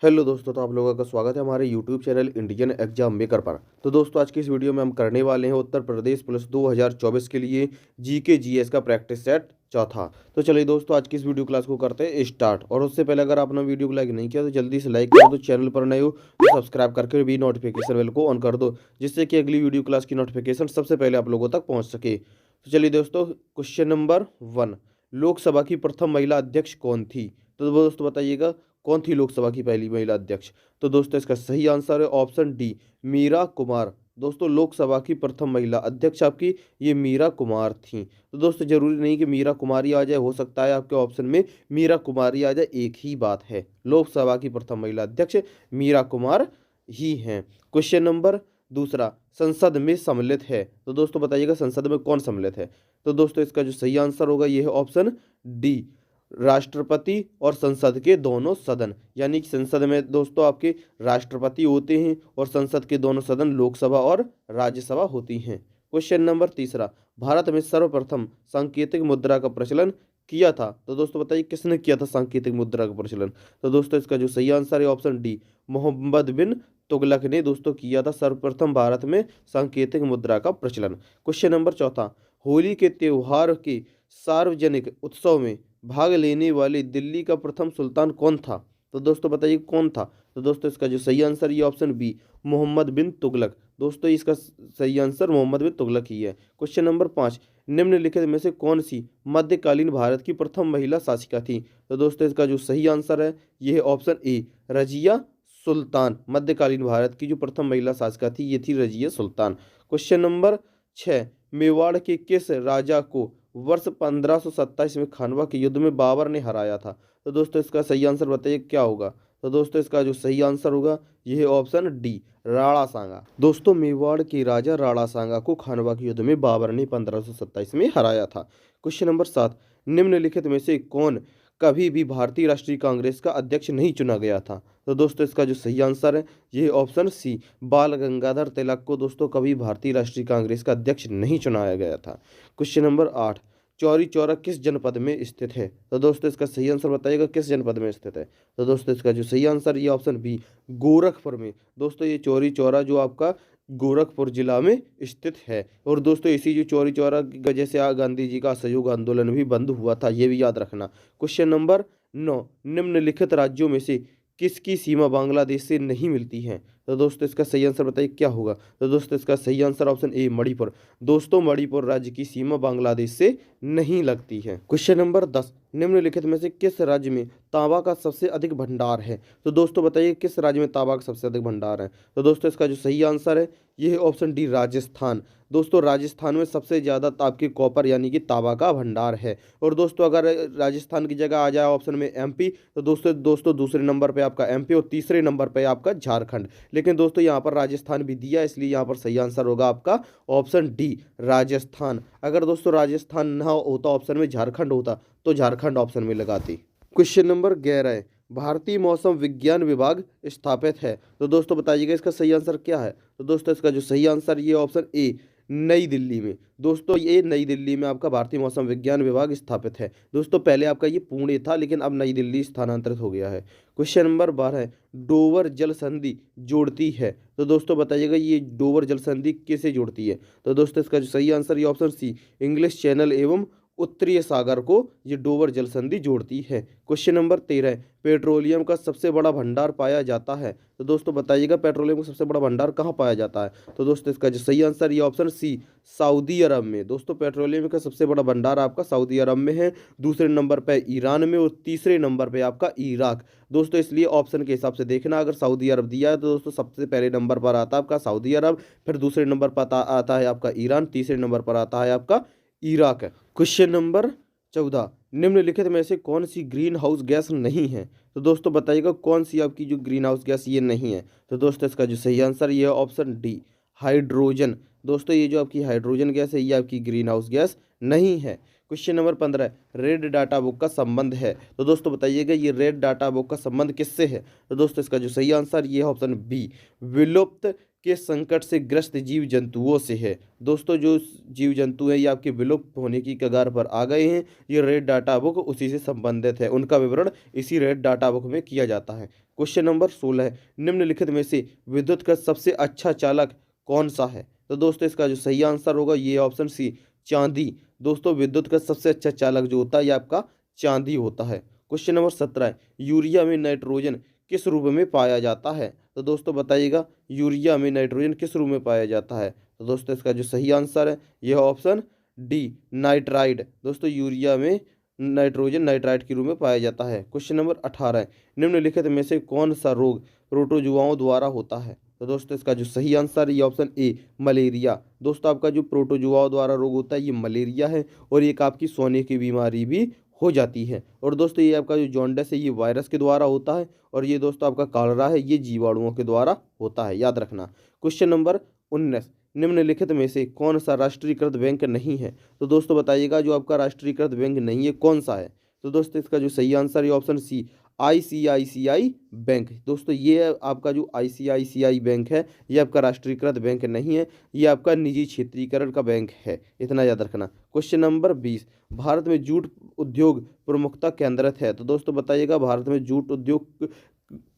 Hello दोस्तों, तो आप लोगों का स्वागत है हमारे YouTube channel Indian exam maker पर। तो दोस्तों, आज की इस वीडियो में हम करने वाले हैं उत्तर प्रदेश पुलिस 2024 के लिए जीके जीएस का प्रैक्टिस सेट चौथा। तो चलिए दोस्तों, आज की इस वीडियो क्लास को करते हैं स्टार्ट। और उससे पहले अगर आपने वीडियो को लाइक नहीं किया तो जल्दी से लाइक कर दो। चैनल पर नए हो तो सब्सक्राइब करके भी नोटिफिकेशन बेल को ऑन कर दो, जिससे कि अगली वीडियो क्लास की नोटिफिकेशन सबसे पहले आप लोगों तक पहुँच सके। तो चलिए दोस्तों, क्वेश्चन नंबर 1, लोकसभा की प्रथम महिला अध्यक्ष कौन थी? तो दोस्तों बताइएगा, कौन थी लोकसभा की पहली महिला अध्यक्ष? तो दोस्तों, इसका सही आंसर है ऑप्शन डी, मीरा कुमार। दोस्तों, लोकसभा की प्रथम महिला अध्यक्ष आपकी ये मीरा कुमार थी। तो दोस्तों, जरूरी नहीं कि मीरा कुमारी आ जाए, हो सकता है आपके ऑप्शन में मीरा कुमारी आ जाए, एक ही बात है। लोकसभा की प्रथम महिला अध्यक्ष मीरा कुमार ही हैं। क्वेश्चन नंबर दूसरा, संसद में सम्मिलित है। तो दोस्तों बताइएगा, संसद में कौन सम्मिलित है? तो दोस्तों, इसका जो सही आंसर होगा ये है ऑप्शन डी, राष्ट्रपति और संसद के दोनों सदन। यानी कि संसद में दोस्तों आपके राष्ट्रपति होते हैं और संसद के दोनों सदन लोकसभा और राज्यसभा होती हैं। क्वेश्चन नंबर तीसरा, भारत में सर्वप्रथम सांकेतिक मुद्रा का प्रचलन किया था। तो दोस्तों बताइए, किसने किया था सांकेतिक मुद्रा का प्रचलन? तो दोस्तों, इसका जो सही आंसर है ऑप्शन डी, मोहम्मद बिन तुगलक ने दोस्तों किया था सर्वप्रथम भारत में सांकेतिक मुद्रा का प्रचलन। क्वेश्चन नंबर चौथा, होली के त्योहार के सार्वजनिक उत्सव में भाग लेने वाले दिल्ली का प्रथम सुल्तान कौन था? तो दोस्तों बताइए कौन था? तो दोस्तों, इसका जो सही आंसर ये ऑप्शन बी, मोहम्मद बिन तुगलक। दोस्तों, इसका सही आंसर मोहम्मद बिन तुगलक ही है। क्वेश्चन नंबर 5, निम्नलिखित में से कौन सी मध्यकालीन भारत की प्रथम महिला शासिका थी? तो दोस्तों, इसका जो सही आंसर है ये है ऑप्शन ए, रजिया सुल्तान। मध्यकालीन भारत की जो प्रथम महिला शासिका थी ये थी रजिया सुल्तान। क्वेश्चन नंबर 6, मेवाड़ के किस राजा को वर्ष 1527 में खानवा के युद्ध में बाबर ने हराया था? तो दोस्तों, इसका सही आंसर बताइए क्या होगा? तो दोस्तों, इसका जो सही आंसर होगा यह है ऑप्शन डी, राणा सांगा। दोस्तों, मेवाड़ के राजा राणा सांगा को खानवा के युद्ध में बाबर ने 1527 में हराया था। क्वेश्चन नंबर 7, निम्नलिखित में से कौन कभी भी भारतीय राष्ट्रीय कांग्रेस का अध्यक्ष नहीं चुना गया था? तो दोस्तों, इसका जो सही आंसर है ये ऑप्शन सी, बाल गंगाधर तिलक को दोस्तों कभी भारतीय राष्ट्रीय कांग्रेस का अध्यक्ष नहीं चुनाया गया था। क्वेश्चन नंबर 8, चौरी चौरा किस जनपद में स्थित है? तो दोस्तों, इसका सही आंसर बताइएगा किस जनपद में स्थित है? तो दोस्तों, इसका जो सही आंसर ये ऑप्शन बी, गोरखपुर में। दोस्तों, ये चौरी चौरा जो आपका गोरखपुर जिला में स्थित है। और दोस्तों, इसी जो चौरी चौरा की वजह से गांधी जी का असहयोग आंदोलन भी बंद हुआ था, ये भी याद रखना। क्वेश्चन नंबर 9, निम्नलिखित राज्यों में से किसकी सीमा बांग्लादेश से नहीं मिलती है? तो दोस्तों, इसका सही आंसर बताइए क्या होगा? तो दोस्तों, इसका सही आंसर ऑप्शन ए, मणिपुर। दोस्तों, मणिपुर राज्य की सीमा बांग्लादेश से नहीं लगती है। क्वेश्चन नंबर 10, निम्नलिखित में से किस राज्य में तांबा का सबसे अधिक भंडार है? तो दोस्तों बताइए, किस राज्य में तांबा का सबसे अधिक भंडार है? तो दोस्तों, इसका जो सही आंसर है ये है ऑप्शन डी, राजस्थान। दोस्तों, राजस्थान में सबसे ज़्यादा आपके कॉपर यानी कि तांबा का भंडार है। और दोस्तों, अगर राजस्थान की जगह आ जाए ऑप्शन में एमपी, तो दोस्तों दूसरे नंबर पे आपका एमपी और तीसरे नंबर पे आपका झारखंड। लेकिन दोस्तों, यहाँ पर राजस्थान भी दिया, इसलिए यहाँ पर सही आंसर होगा आपका ऑप्शन डी, राजस्थान। अगर दोस्तों राजस्थान ना होता, ऑप्शन में झारखंड होता, तो झारखंड ऑप्शन में लगाती। क्वेश्चन नंबर 11, भारतीय मौसम विज्ञान विभाग स्थापित है। तो दोस्तों बताइएगा, इसका सही आंसर क्या है? तो दोस्तों, इसका जो सही आंसर ये ऑप्शन ए, नई दिल्ली में। दोस्तों, ये नई दिल्ली में आपका भारतीय मौसम विज्ञान विभाग स्थापित है। दोस्तों, पहले आपका ये पुणे था, लेकिन अब नई दिल्ली स्थानांतरित हो गया है। क्वेश्चन नंबर 12, डोवर जल संधि जोड़ती है। तो दोस्तों बताइएगा, ये डोवर जल संधि किसे जोड़ती है? तो दोस्तों, इसका जो सही आंसर ये ऑप्शन सी, इंग्लिश चैनल एवं उत्तरीय सागर को ये डोवर जल संधि जोड़ती है। क्वेश्चन नंबर 13, पेट्रोलियम का सबसे बड़ा भंडार पाया जाता है। तो दोस्तों बताइएगा, पेट्रोलियम का सबसे बड़ा भंडार कहाँ पाया जाता है? तो दोस्तों, इसका जो सही आंसर ये ऑप्शन सी, सऊदी अरब में। दोस्तों, पेट्रोलियम का सबसे बड़ा भंडार आपका सऊदी अरब में है, दूसरे नंबर पर ईरान में और तीसरे नंबर पर आपका इराक। दोस्तों, इसलिए ऑप्शन के हिसाब से देखना, अगर सऊदी अरब दिया है तो दोस्तों सबसे पहले नंबर पर आता है आपका सऊदी अरब, फिर दूसरे नंबर पर आता है आपका ईरान, तीसरे नंबर पर आता है आपका इराक है। क्वेश्चन नंबर 14, निम्नलिखित में से कौन सी ग्रीन हाउस गैस नहीं है? तो दोस्तों बताइएगा, कौन सी आपकी जो ग्रीन हाउस गैस ये नहीं है? तो दोस्तों, इसका जो सही आंसर ये है ऑप्शन डी, हाइड्रोजन। दोस्तों, ये जो आपकी हाइड्रोजन गैस है ये आपकी ग्रीन हाउस गैस नहीं है। Question number 15, red data book का संबंध है। तो दोस्तों बताइएगा, ये रेड डाटा बुक का संबंध किससे है? तो दोस्तों, इसका जो सही आंसर ये है ऑप्शन बी, विलुप्त के संकट से ग्रस्त जीव जंतुओं से है। दोस्तों जो जीव जंतु हैं ये आपके विलुप्त होने की कगार पर आ गए हैं, ये रेड डाटा बुक उसी से संबंधित है, उनका विवरण इसी रेड डाटा बुक में किया जाता है। क्वेश्चन नंबर 16, निम्नलिखित में से विद्युत का सबसे अच्छा चालक कौन सा है? तो दोस्तों इसका जो सही आंसर होगा ये ऑप्शन सी, चांदी। दोस्तों विद्युत का सबसे अच्छा चालक जो होता है ये आपका चांदी होता है। क्वेश्चन नंबर 17, यूरिया में नाइट्रोजन किस रूप में पाया जाता है? तो दोस्तों बताइएगा यूरिया में नाइट्रोजन किस रूप में पाया जाता है? तो दोस्तों इसका जो सही आंसर है यह ऑप्शन डी, नाइट्राइड। दोस्तों यूरिया में नाइट्रोजन नाइट्राइड के रूप में पाया जाता है। क्वेश्चन नंबर 18, निम्नलिखित में से कौन सा रोग प्रोटोजुआओं द्वारा होता है? तो दोस्तों इसका जो सही आंसर है ये ऑप्शन ए, मलेरिया। दोस्तों आपका जो प्रोटोजुआओं द्वारा रोग होता है ये मलेरिया है, और एक आपकी सोने की बीमारी भी हो जाती है। और दोस्तों ये आपका जो जॉन्डिस है ये वायरस के द्वारा होता है, और ये दोस्तों आपका कॉलरा है ये जीवाणुओं के द्वारा होता है, याद रखना। क्वेश्चन नंबर 19, निम्नलिखित में से कौन सा राष्ट्रीयकृत बैंक नहीं है? तो दोस्तों बताइएगा जो आपका राष्ट्रीयकृत बैंक नहीं है कौन सा है? तो दोस्तों इसका जो सही आंसर है ऑप्शन सी, आईसीआईसीआई बैंक। दोस्तों ये आपका जो आईसीआईसीआई बैंक है ये आपका राष्ट्रीयकृत बैंक नहीं है, ये आपका निजी क्षेत्रीकरण का बैंक है, इतना याद रखना। क्वेश्चन नंबर 20, भारत में जूट उद्योग प्रमुखता केंद्रित है? तो दोस्तों बताइएगा भारत में जूट उद्योग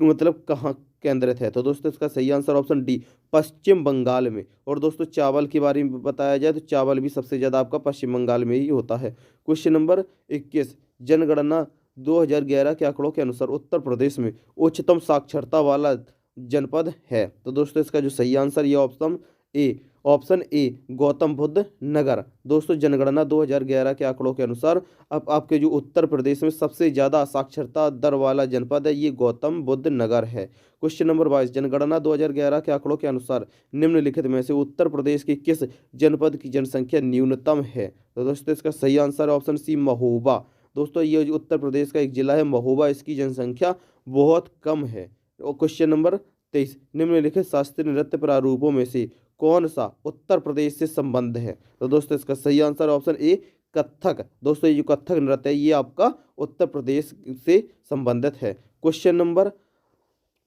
मतलब कहाँ केंद्रित है? तो दोस्तों इसका सही आंसर ऑप्शन डी, पश्चिम बंगाल में। और दोस्तों चावल के बारे में बताया जाए तो चावल भी सबसे ज़्यादा आपका पश्चिम बंगाल में ही होता है। क्वेश्चन नंबर 21, जनगणना 2011 के आंकड़ों के अनुसार उत्तर प्रदेश में उच्चतम साक्षरता वाला जनपद है? तो दोस्तों इसका जो सही आंसर ये ऑप्शन ए गौतम बुद्ध नगर। दोस्तों जनगणना 2011 के आंकड़ों के अनुसार अब आपके जो उत्तर प्रदेश में सबसे ज़्यादा साक्षरता दर वाला जनपद है ये गौतम बुद्ध नगर है। क्वेश्चन नंबर 22, जनगणना 2011 के आंकड़ों के अनुसार निम्नलिखित में से उत्तर प्रदेश के किस जनपद की जनसंख्या न्यूनतम है? तो दोस्तों इसका सही आंसर ऑप्शन सी, महोबा। दोस्तों ये जो उत्तर प्रदेश का एक जिला है महोबा, इसकी जनसंख्या बहुत कम है। और क्वेश्चन नंबर 23, निम्नलिखित शास्त्रीय नृत्य प्रारूपों में से कौन सा उत्तर प्रदेश से संबंध है? तो दोस्तों इसका सही आंसर ऑप्शन ए, कथक। दोस्तों ये जो कथक नृत्य है ये आपका उत्तर प्रदेश से संबंधित है। क्वेश्चन नंबर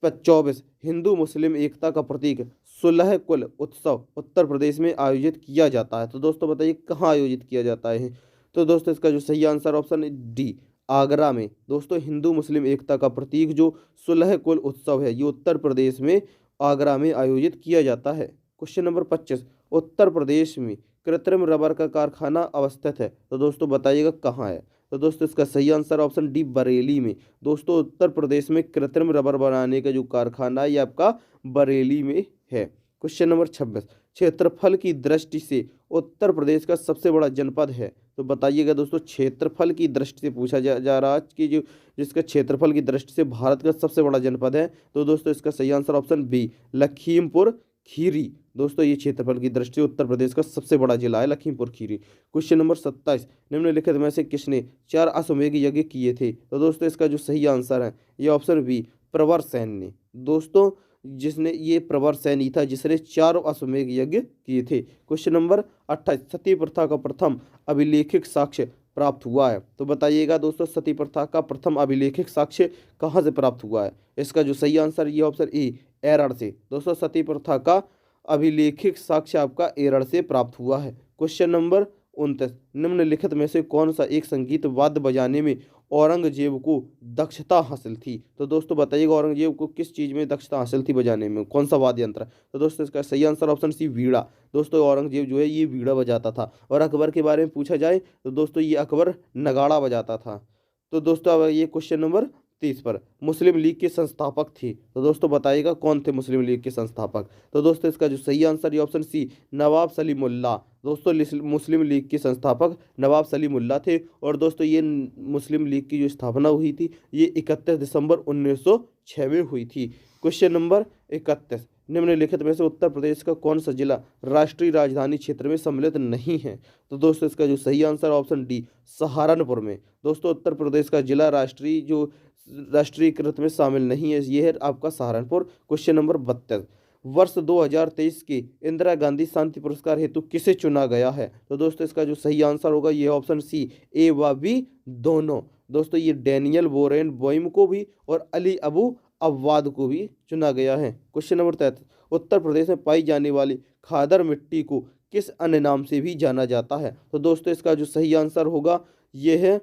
24, हिंदू मुस्लिम एकता का प्रतीक सुलह कुल उत्सव उत्तर प्रदेश में आयोजित किया जाता है? तो दोस्तों बताइए कहाँ आयोजित किया जाता है? तो दोस्तों इसका जो सही आंसर ऑप्शन डी, आगरा में। दोस्तों हिंदू मुस्लिम एकता का प्रतीक जो सुलह कुल उत्सव है ये उत्तर प्रदेश में आगरा में आयोजित किया जाता है। क्वेश्चन नंबर 25, उत्तर प्रदेश में कृत्रिम रबर का कारखाना अवस्थित है? तो दोस्तों बताइएगा कहाँ है? तो दोस्तों इसका सही आंसर ऑप्शन डी, बरेली में। दोस्तों उत्तर प्रदेश में कृत्रिम रबर बनाने का जो कारखाना है ये आपका बरेली में है। क्वेश्चन नंबर 26, क्षेत्रफल की दृष्टि से उत्तर प्रदेश का सबसे बड़ा जनपद है? तो बताइएगा दोस्तों क्षेत्रफल की दृष्टि से पूछा जा रहा है कि जो जिसका क्षेत्रफल की दृष्टि से भारत का सबसे बड़ा जनपद है। तो दोस्तों इसका सही answer option B, Lakhimpur Kheri. दोस्तों ये क्षेत्रफल की दृष्टि से उत्तर प्रदेश का सबसे बड़ा जिला है लखीमपुर खीरी। क्वेश्चन नंबर 27, निम्नलिखित में से किसने 4 अश्वमेध यज्ञ किए थे? तो दोस्तों इसका जो सही आंसर है ये ऑप्शन बी, प्रवर सेन ने। दोस्तों जिसने ये प्रवर सैनी था जिसने 4 अश्वमेध यज्ञ किए थे। क्वेश्चन नंबर 28, सती प्रथा का प्रथम अभिलेखित साक्ष्य प्राप्त हुआ है? तो बताइएगा दोस्तों सती प्रथा का प्रथम अभिलेखित साक्ष्य कहाँ से प्राप्त हुआ है? इसका जो सही आंसर ये ऑप्शन ए, एरड़ से। दोस्तों सती प्रथा का अभिलेखित साक्ष्य आपका एरड़ से प्राप्त हुआ है। क्वेश्चन नंबर 29, निम्नलिखित में से कौन सा एक संगीत वाद्य बजाने में औरंगजेब को दक्षता हासिल थी? तो दोस्तों बताइएगा औरंगजेब को किस चीज़ में दक्षता हासिल थी बजाने में, कौन सा वाद्य यंत्र? तो दोस्तों इसका सही आंसर ऑप्शन सी, वीणा। दोस्तों औरंगजेब जो है ये वीणा बजाता था। और अकबर के बारे में पूछा जाए तो दोस्तों ये अकबर नगाड़ा बजाता था। तो दोस्तों अब ये क्वेश्चन नंबर 30 पर मुस्लिम लीग के संस्थापक थे? तो दोस्तों बताइएगा कौन थे मुस्लिम लीग के संस्थापक? तो दोस्तों इसका जो सही आंसर ये ऑप्शन सी, नवाब सलीमुल्लाह। दोस्तों मुस्लिम लीग के संस्थापक नवाब सलीमुल्लाह थे। और दोस्तों ये मुस्लिम लीग की जो स्थापना हुई थी ये 31 दिसंबर 1906 में हुई थी। क्वेश्चन नंबर 31, निम्नलिखित में से उत्तर प्रदेश का कौन सा जिला राष्ट्रीय राजधानी क्षेत्र में सम्मिलित नहीं है? तो दोस्तों इसका जो सही आंसर ऑप्शन डी, सहारनपुर में। दोस्तों उत्तर प्रदेश का जिला राष्ट्रीयकृत में शामिल नहीं है, ये है आपका सहारनपुर। क्वेश्चन नंबर 32, वर्ष 2023 के इंदिरा गांधी शांति पुरस्कार हेतु किसे चुना गया है? तो दोस्तों इसका जो सही आंसर होगा ये ऑप्शन सी, ए व बी दोनों। दोस्तों ये डैनियल बोरेन बोइम को भी और अली अबू अववाद को भी चुना गया है। क्वेश्चन नंबर 33, उत्तर प्रदेश में पाई जाने वाली खादर मिट्टी को किस अन्य नाम से भी जाना जाता है? तो दोस्तों इसका जो सही आंसर होगा ये है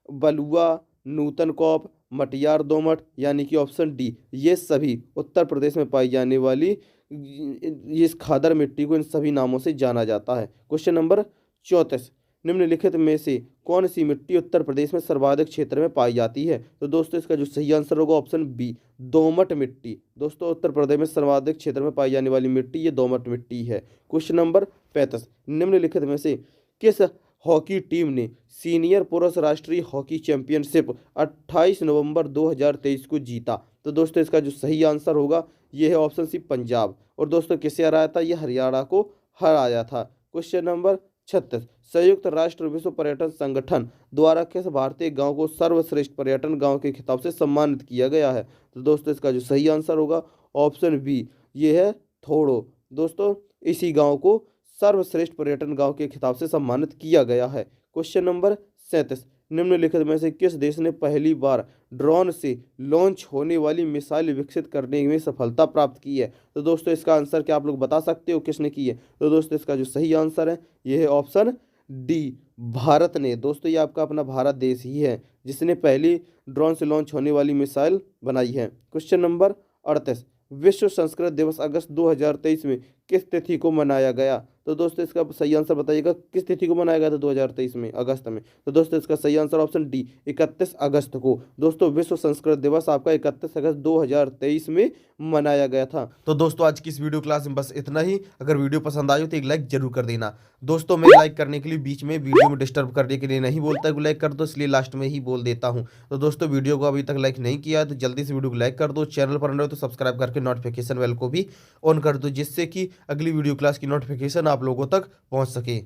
बलुआ, नूतन कॉप, मटियार दोमट, यानी कि ऑप्शन डी। ये सभी उत्तर प्रदेश में पाई जाने वाली इस खादर मिट्टी को इन सभी नामों से जाना जाता है। क्वेश्चन नंबर 34, निम्नलिखित में से कौन सी मिट्टी उत्तर प्रदेश में सर्वाधिक क्षेत्र में पाई जाती है? तो दोस्तों इसका जो सही आंसर होगा ऑप्शन बी, दोमट मिट्टी। दोस्तों उत्तर प्रदेश में सर्वाधिक क्षेत्र में पाई जाने वाली मिट्टी ये दोमट मिट्टी है। क्वेश्चन नंबर 35, निम्नलिखित में से किस हॉकी टीम ने सीनियर पुरुष राष्ट्रीय हॉकी चैंपियनशिप 28 नवंबर 2023 को जीता? तो दोस्तों इसका जो सही आंसर होगा ये है ऑप्शन सी, पंजाब। और दोस्तों किसे हराया था? ये हरियाणा को हराया था। क्वेश्चन नंबर 36, संयुक्त राष्ट्र विश्व पर्यटन संगठन द्वारा किस भारतीय गांव को सर्वश्रेष्ठ पर्यटन गांव के खिताब से सम्मानित किया गया है? तो दोस्तों इसका जो सही आंसर होगा ऑप्शन बी, ये है थोड़ो। दोस्तों इसी गांव को सर्वश्रेष्ठ पर्यटन गांव के खिताब से सम्मानित किया गया है। क्वेश्चन नंबर 37, निम्नलिखित में से किस देश ने पहली बार ड्रोन से लॉन्च होने वाली मिसाइल विकसित करने में सफलता प्राप्त की है? तो दोस्तों इसका आंसर क्या आप लोग बता सकते हो किसने की है? तो दोस्तों इसका जो सही आंसर है ये है ऑप्शन डी, भारत ने। दोस्तों ये आपका अपना भारत देश ही है जिसने पहली ड्रोन से लॉन्च होने वाली मिसाइल बनाई है। क्वेश्चन नंबर 38, विश्व संस्कृत दिवस अगस्त 2023 में किस तिथि को मनाया गया? तो दोस्तों इसका सही आंसर बताइएगा, किस तिथि को मनाया गया था 2023 में अगस्त में? तो दोस्तों इसका सही आंसर ऑप्शन डी, 31 अगस्त को। दोस्तों विश्व संस्कृत दिवस आपका 31 अगस्त 2023 में मनाया गया था। तो दोस्तों आज की इस वीडियो क्लास में बस इतना ही। अगर वीडियो पसंद आई हो तो एक लाइक जरूर कर देना। दोस्तों मैं लाइक करने के लिए बीच में वीडियो में डिस्टर्ब करने के लिए नहीं बोलता कि लाइक कर दो, इसलिए लास्ट में ही बोल देता हूँ। तो दोस्तों वीडियो को अभी तक लाइक नहीं किया तो जल्दी से वीडियो को लाइक कर दो। चैनल पर नए हो तो सब्सक्राइब करके नोटिफिकेशन बेल को भी ऑन कर दो, जिससे कि अगली वीडियो क्लास की नोटिफिकेशन आप लोगों तक पहुंच सके।